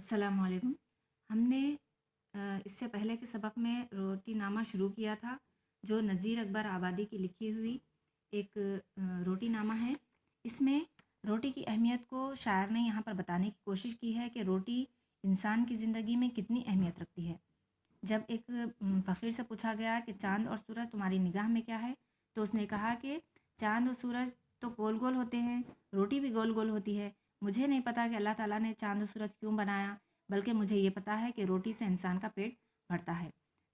अस्सलाम वालेकुम। हमने इससे पहले के सबक में रोटी नामा शुरू किया था, जो नज़ीर अकबर आबादी की लिखी हुई एक रोटी नामा है। इसमें रोटी की अहमियत को शायर ने यहाँ पर बताने की कोशिश की है कि रोटी इंसान की ज़िंदगी में कितनी अहमियत रखती है। जब एक फ़कीर से पूछा गया कि चाँद और सूरज तुम्हारी निगाह में क्या है, तो उसने कहा कि चाँद और सूरज तो गोल गोल होते हैं, रोटी भी गोल गोल होती है। मुझे नहीं पता कि अल्लाह ताला ने चाँद और सूरज क्यों बनाया, बल्कि मुझे ये पता है कि रोटी से इंसान का पेट भरता है।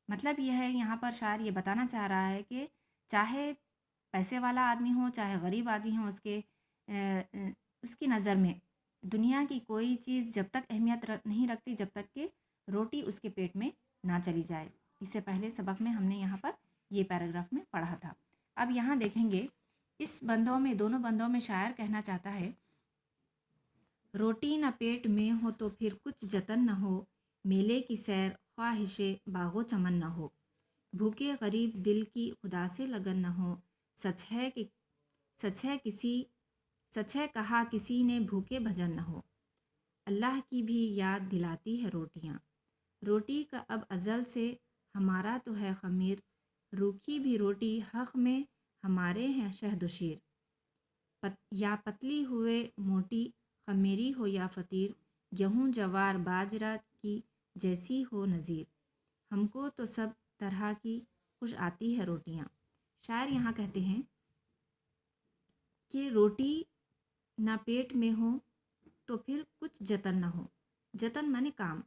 मतलब यह है, यहाँ पर शायर ये बताना चाह रहा है कि चाहे पैसे वाला आदमी हो, चाहे गरीब आदमी हो, उसकी नज़र में दुनिया की कोई चीज़ जब तक अहमियत नहीं रखती, जब तक कि रोटी उसके पेट में ना चली जाए। इससे पहले सबक में हमने यहाँ पर ये पैराग्राफ में पढ़ा था। अब यहाँ देखेंगे, इस बंदों में, दोनों बंदों में शायर कहना चाहता है, रोटी न पेट में हो तो फिर कुछ जतन न हो, मेले की सैर ख्वाहिशे बागो चमन न हो, भूखे गरीब दिल की खुदा से लगन न हो, सच है कि सच है किसी सच है कहा किसी ने भूखे भजन न हो। अल्लाह की भी याद दिलाती है रोटियाँ, रोटी का अब अज़ल से हमारा तो है ख़मीर, रूखी भी रोटी हक़ में हमारे हैं शहद व शीर, या पतली हुए मोटी, ख़मीरी हो या फ़तीर, गेहूँ जवार बाजरा की जैसी हो नज़ीर, हमको तो सब तरह की खुश आती है रोटियाँ। शायर यहाँ कहते हैं कि रोटी ना पेट में हो तो फिर कुछ जतन ना हो। जतन माने काम।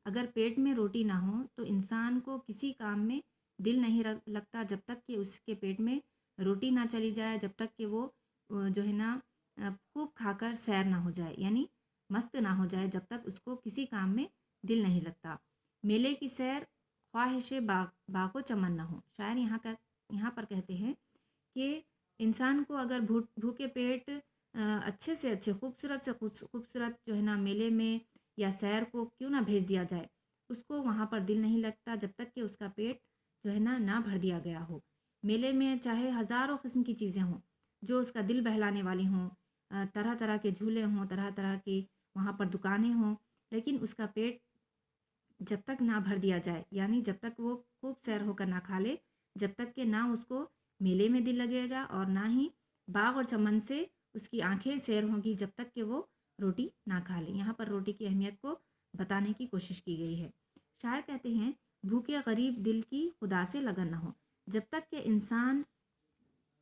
अगर पेट में रोटी ना हो तो इंसान को किसी काम में दिल नहीं लगता, जब तक कि उसके पेट में रोटी ना चली जाए, जब तक कि वो जो है ना खूब खाकर सैर ना हो जाए, यानी मस्त ना हो जाए, जब तक उसको किसी काम में दिल नहीं लगता। मेले की सैर ख्वाहिश बागो चमन ना हो। शायर यहाँ पर कहते हैं कि इंसान को अगर भूखे पेट अच्छे से अच्छे, खूबसूरत से खूबसूरत जो है ना मेले में या सैर को क्यों ना भेज दिया जाए, उसको वहाँ पर दिल नहीं लगता जब तक कि उसका पेट जो है ना भर दिया गया हो। मेले में चाहे हज़ारों किस्म की चीज़ें हों जो उसका दिल बहलाने वाली हों, तरह तरह के झूले हों, तरह तरह के वहाँ पर दुकानें हों, लेकिन उसका पेट जब तक ना भर दिया जाए, यानी जब तक वो खूब सैर होकर ना खा ले, जब तक कि ना उसको मेले में दिल लगेगा और ना ही बाग और चमन से उसकी आंखें सैर होंगी, जब तक कि वो रोटी ना खा ले। यहाँ पर रोटी की अहमियत को बताने की कोशिश की गई है। शायर कहते हैं, भूखे गरीब दिल की खुदा से लगन ना हो। जब तक कि इंसान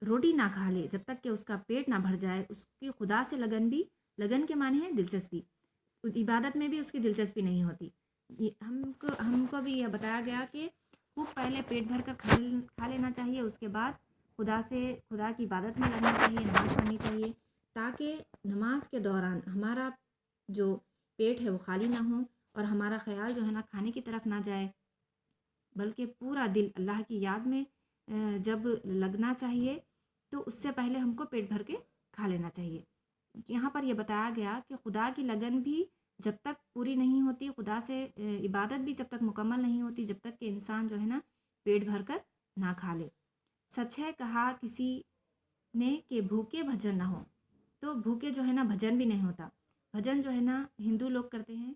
रोटी ना खा ले, जब तक कि उसका पेट ना भर जाए, उसकी खुदा से लगन भी, लगन के माने हैं दिलचस्पी, इबादत में भी उसकी दिलचस्पी नहीं होती। ये हमको हमको भी यह बताया गया कि खूब पहले पेट भर कर खा लेना चाहिए, उसके बाद खुदा की इबादत में लगना चाहिए, नमाज़ पढ़नी चाहिए, ताकि नमाज के दौरान हमारा जो पेट है वो खाली ना हो और हमारा ख्याल जो है ना खाने की तरफ ना जाए, बल्कि पूरा दिल अल्लाह की याद में जब लगना चाहिए, तो उससे पहले हमको पेट भर के खा लेना चाहिए। यहाँ पर यह बताया गया कि खुदा की लगन भी जब तक पूरी नहीं होती, खुदा से इबादत भी जब तक मुकम्मल नहीं होती, जब तक कि इंसान जो है ना पेट भर कर ना खा ले। सच है कहा किसी ने कि भूखे भजन ना हो, तो भूखे जो है ना भजन भी नहीं होता। भजन जो है ना हिंदू लोग करते हैं,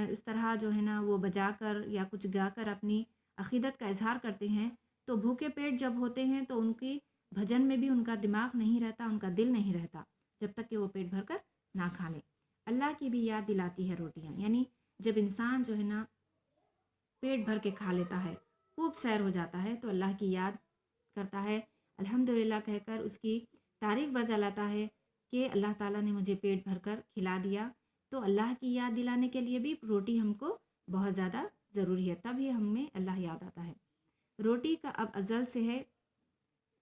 इस तरह जो है ना वो बजा कर या कुछ गा कर अपनी अक़ीदत का इजहार करते हैं। तो भूखे पेट जब होते हैं तो उनकी भजन में भी उनका दिमाग नहीं रहता, उनका दिल नहीं रहता, जब तक कि वो पेट भर कर ना खा लें। अल्लाह की भी याद दिलाती है रोटियाँ, यानी जब इंसान जो है ना पेट भर के खा लेता है, खूब सैर हो जाता है, तो अल्लाह की याद करता है, अल्हम्दुलिल्लाह कहकर उसकी तारीफ़ बजा लाता है कि अल्लाह ताला ने मुझे पेट भर कर खिला दिया। तो अल्लाह की याद दिलाने के लिए भी रोटी हमको बहुत ज़्यादा ज़रूरी है, तभी हमें अल्लाह याद आता है। रोटी का अब अज़ल से है,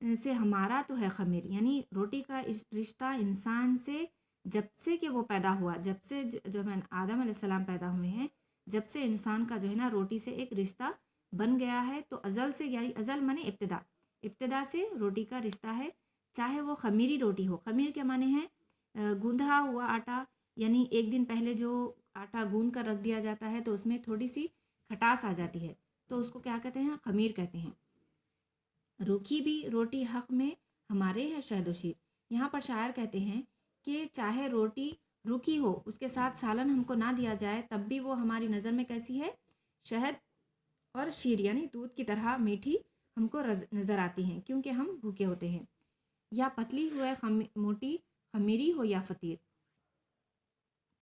से हमारा तो है ख़मीर, यानी रोटी का रिश्ता इंसान से जब से कि वो पैदा हुआ, जब से जो है आदम अलैहिस्सलाम पैदा हुए हैं, जब से इंसान का जो है ना रोटी से एक रिश्ता बन गया है। तो अज़ल से, यानी अज़ल माने इब्तिदा, इब्तिदा से रोटी का रिश्ता है, चाहे वो ख़मीरी रोटी हो। ख़मीर के माने हैं गूंधा हुआ आटा, यानी एक दिन पहले जो आटा गूंद कर रख दिया जाता है तो उसमें थोड़ी सी खटास आ जाती है, तो उसको क्या कहते हैं, ख़मीर कहते हैं। रूखी भी रोटी हक़ में हमारे हैं शहद व शीर। यहाँ पर शायर कहते हैं कि चाहे रोटी روکھی ہو، اس کے ساتھ سالن ہم کو نہ دیا جائے، تب بھی وہ ہماری نظر میں کیسی ہے؟ شہد اور شیر یعنی دودھ کی طرح میٹھی ہم کو نظر آتی ہیں، کیونکہ ہم بھوکے ہوتے ہیں۔ یا پتلی ہوئے موٹی خمیری ہو یا فطیر،